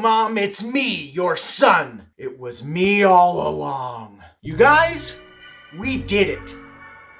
Mom, it's me, your son. It was me all along. You guys, we did it.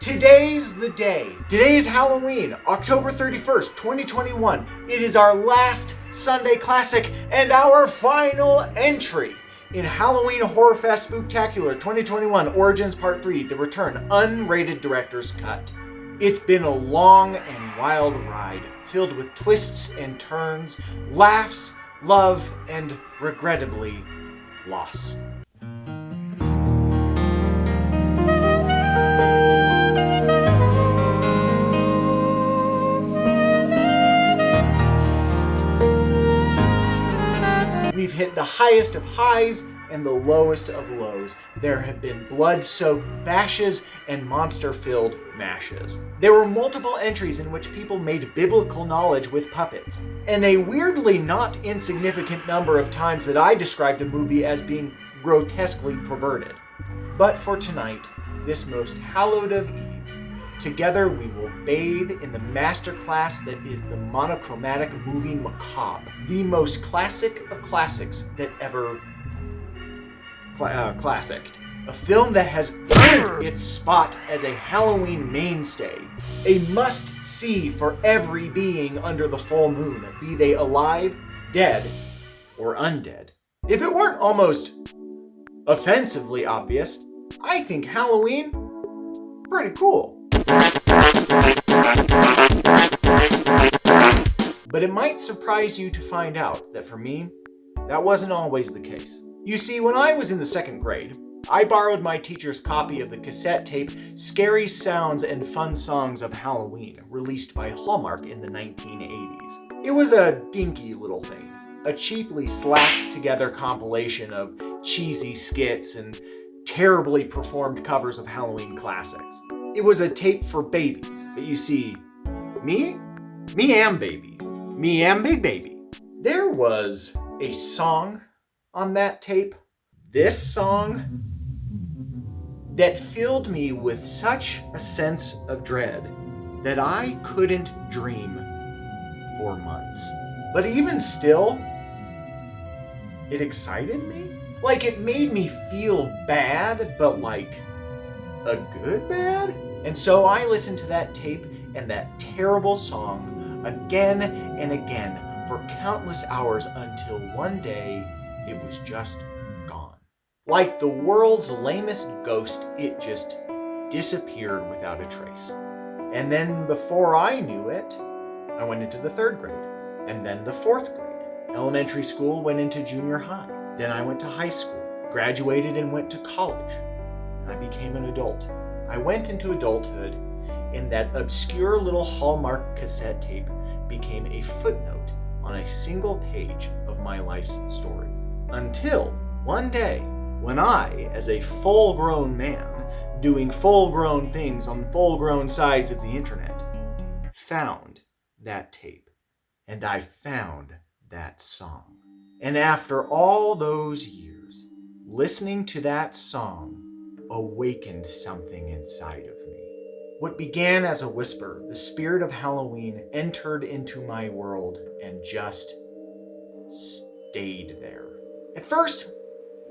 Today's the day. Today is Halloween, October 31st, 2021. It is our last Sunday classic and our final entry in Halloween Horrorfest Spooktacular 2021 Origins Part 3, The Return, unrated director's cut. It's been a long and wild ride, filled with twists and turns, laughs, love, and regrettably, loss. We've hit the highest of highs and the lowest of lows. There have been blood-soaked bashes and monster-filled mashes. There were multiple entries in which people made biblical knowledge with puppets, and a weirdly not insignificant number of times that I described a movie as being grotesquely perverted. But for tonight, this most hallowed of eves, together we will bathe in the masterclass that is the monochromatic movie macabre, the most classic of classics that ever classicked. A film that has earned its spot as a Halloween mainstay. A must-see for every being under the full moon, be they alive, dead, or undead. If it weren't almost offensively obvious, I think Halloween, pretty cool. But it might surprise you to find out that for me, that wasn't always the case. You see, when I was in the second grade, I borrowed my teacher's copy of the cassette tape Scary Sounds and Fun Songs of Halloween, released by Hallmark in the 1980s. It was a dinky little thing, a cheaply slapped together compilation of cheesy skits and terribly performed covers of Halloween classics. It was a tape for babies, but you see, me am baby. Me am big baby. There was a song on that tape, this song, that filled me with such a sense of dread that I couldn't dream for months. But even still, it excited me. Like, it made me feel bad, but like a good bad. And so I listened to that tape and that terrible song again and again for countless hours until one day it was just gone. Like the world's lamest ghost, it just disappeared without a trace. And then before I knew it, I went into the third grade, and then the fourth grade. Elementary school went into junior high. Then I went to high school, graduated and went to college. I became an adult. I went into adulthood, and that obscure little Hallmark cassette tape became a footnote on a single page of my life's story. Until one day, when I, as a full-grown man, doing full-grown things on full-grown sides of the internet, found that tape. And I found that song. And after all those years, listening to that song awakened something inside of me. What began as a whisper, the spirit of Halloween entered into my world and just stayed there. At first,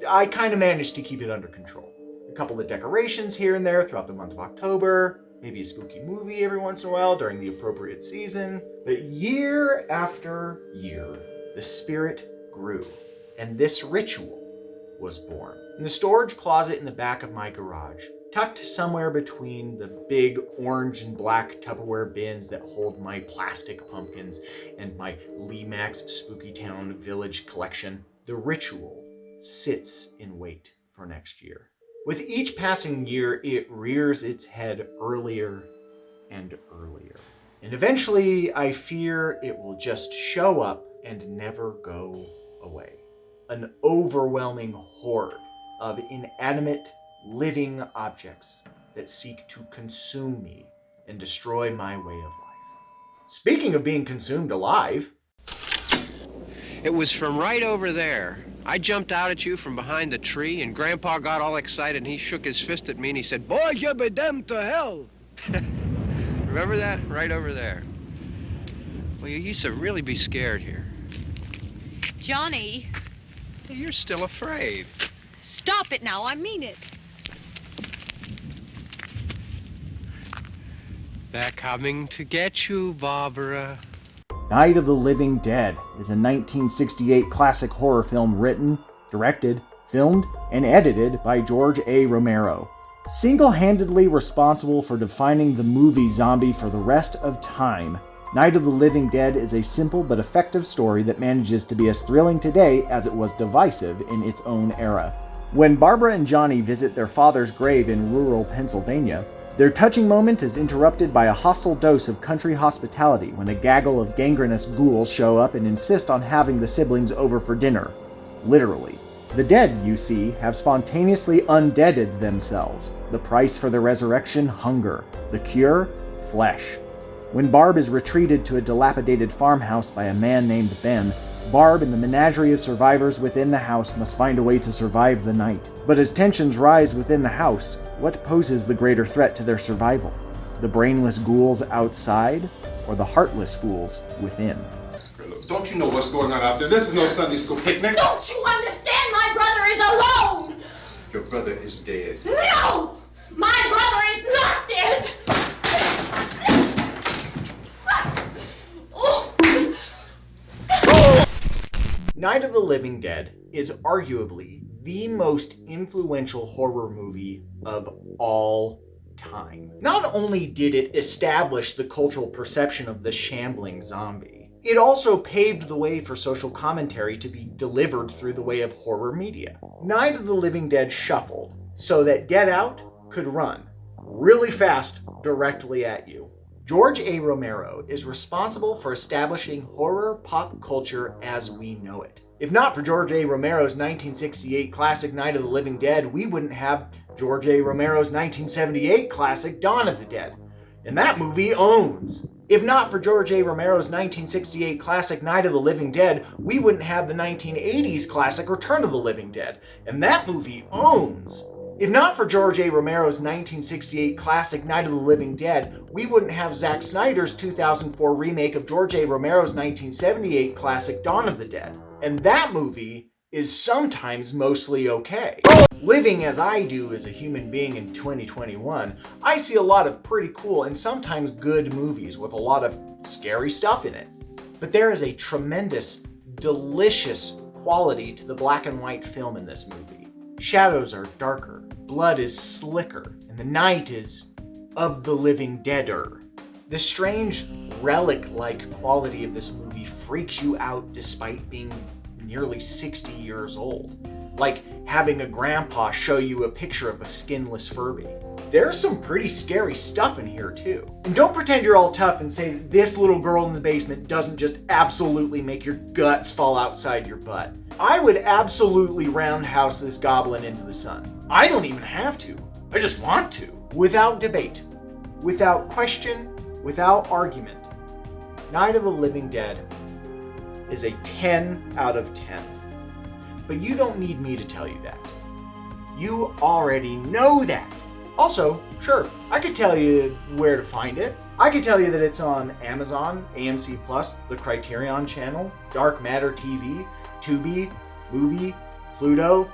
I kind of managed to keep it under control. A couple of decorations here and there throughout the month of October, maybe a spooky movie every once in a while during the appropriate season. But year after year, the spirit grew, and this ritual was born. In the storage closet in the back of my garage, tucked somewhere between the big orange and black Tupperware bins that hold my plastic pumpkins and my Lee-Max Spooky Town Village collection, the ritual sits in wait for next year. With each passing year, it rears its head earlier and earlier. And eventually, I fear it will just show up and never go away. An overwhelming horde of inanimate, living objects that seek to consume me and destroy my way of life. Speaking of being consumed alive, it was from right over there. I jumped out at you from behind the tree, and Grandpa got all excited, and he shook his fist at me, and he said, "Boy, you be damned to hell." Remember that? Right over there. Well, you used to really be scared here. Johnny, You're still afraid. Stop it now, I mean it. They're coming to get you, Barbara. Night of the Living Dead is a 1968 classic horror film written, directed, filmed, and edited by George A. Romero. Single-handedly responsible for defining the movie zombie for the rest of time, Night of the Living Dead is a simple but effective story that manages to be as thrilling today as it was divisive in its own era. When Barbara and Johnny visit their father's grave in rural Pennsylvania, their touching moment is interrupted by a hostile dose of country hospitality when a gaggle of gangrenous ghouls show up and insist on having the siblings over for dinner. Literally. The dead, you see, have spontaneously undeaded themselves. The price for the resurrection, hunger. The cure, flesh. When Barb is retreated to a dilapidated farmhouse by a man named Ben, Barb and the menagerie of survivors within the house must find a way to survive the night. But as tensions rise within the house, what poses the greater threat to their survival? The brainless ghouls outside, or the heartless fools within? Don't you know what's going on out there? This is no Sunday school picnic. Don't you understand? My brother is alone! Your brother is dead. No! My brother is not dead! Night of the Living Dead is arguably the most influential horror movie of all time. Not only did it establish the cultural perception of the shambling zombie, it also paved the way for social commentary to be delivered through the way of horror media. Night of the Living Dead shuffled so that Get Out could run really fast directly at you. George A. Romero is responsible for establishing horror pop culture as we know it. If not for George A. Romero's 1968 classic Night of the Living Dead, we wouldn't have George A. Romero's 1978 classic Dawn of the Dead. And that movie owns. If not for George A. Romero's 1968 classic Night of the Living Dead, we wouldn't have the 1980s classic Return of the Living Dead. And that movie owns. If not for George A. Romero's 1968 classic Night of the Living Dead, we wouldn't have Zack Snyder's 2004 remake of George A. Romero's 1978 classic Dawn of the Dead. And that movie is sometimes mostly okay. Living as I do as a human being in 2021, I see a lot of pretty cool and sometimes good movies with a lot of scary stuff in it. But there is a tremendous, delicious quality to the black and white film in this movie. Shadows are darker, blood is slicker, and the night is of the living deader. The strange relic-like quality of this movie freaks you out despite being nearly 60 years old. Like having a grandpa show you a picture of a skinless Furby. There's some pretty scary stuff in here too. And don't pretend you're all tough and say that this little girl in the basement doesn't just absolutely make your guts fall outside your butt. I would absolutely roundhouse this goblin into the sun. I don't even have to. I just want to. Without debate, without question, without argument, Night of the Living Dead is a 10 out of 10. But you don't need me to tell you that. You already know that. Also, sure, I could tell you where to find it. I could tell you that it's on Amazon, AMC+, the Criterion Channel, Dark Matter TV, Tubi, Movie, Pluto,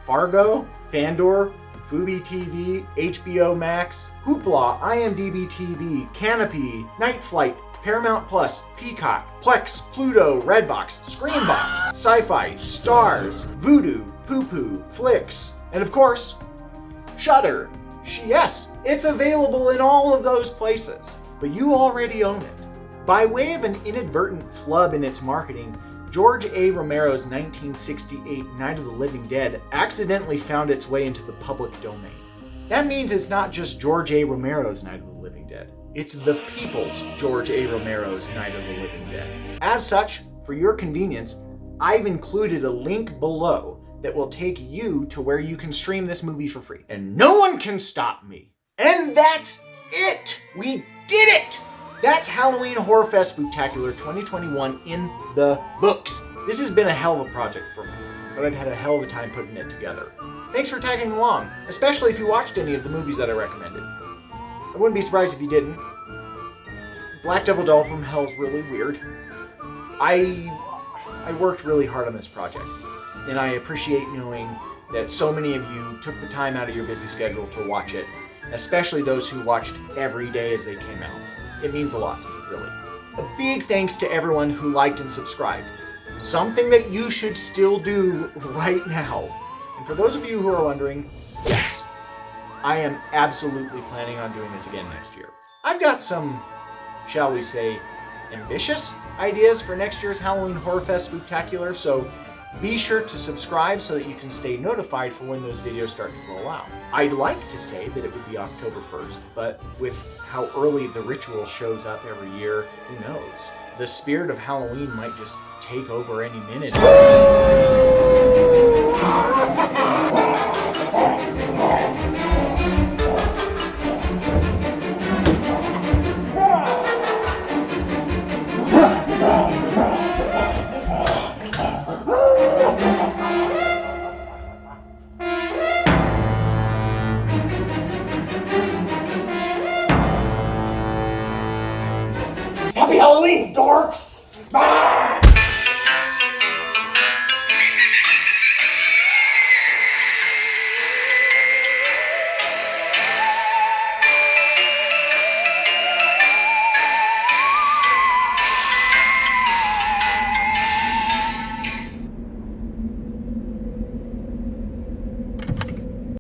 Fargo, Fandor, Fubi TV, HBO Max, Hoopla, IMDb TV, Canopy, Night Flight, Paramount Plus, Peacock, Plex, Pluto, Redbox, Screambox, Sci-Fi, Stars, Vudu, Poo-Poo, Flix, and of course, Shudder. Yes, it's available in all of those places, but you already own it. By way of an inadvertent flub in its marketing, George A. Romero's 1968 Night of the Living Dead accidentally found its way into the public domain. That means it's not just George A. Romero's Night of the Living Dead. It's the people's George A. Romero's Night of the Living Dead. As such, for your convenience, I've included a link below that will take you to where you can stream this movie for free. And no one can stop me. And that's it! We did it! That's Halloween Horrorfest Spooktacular 2021 in the books. This has been a hell of a project for me, but I've had a hell of a time putting it together. Thanks for tagging along, especially if you watched any of the movies that I recommended. I wouldn't be surprised if you didn't. Black Devil Doll from Hell's really weird. I worked really hard on this project. and I appreciate knowing that so many of you took the time out of your busy schedule to watch it, especially those who watched every day as they came out. It means a lot to me, really. A big thanks to everyone who liked and subscribed. Something that you should still do right now. And for those of you who are wondering, yes, I am absolutely planning on doing this again next year. I've got some, shall we say, ambitious ideas for next year's Halloween Horrorfest Spooktacular, so be sure to subscribe so that you can stay notified for when those videos start to roll out. I'd like to say that it would be October 1st, but with how early the ritual shows up every year, who knows? The spirit of Halloween might just take over any minute. Happy Halloween, dorks! Ah!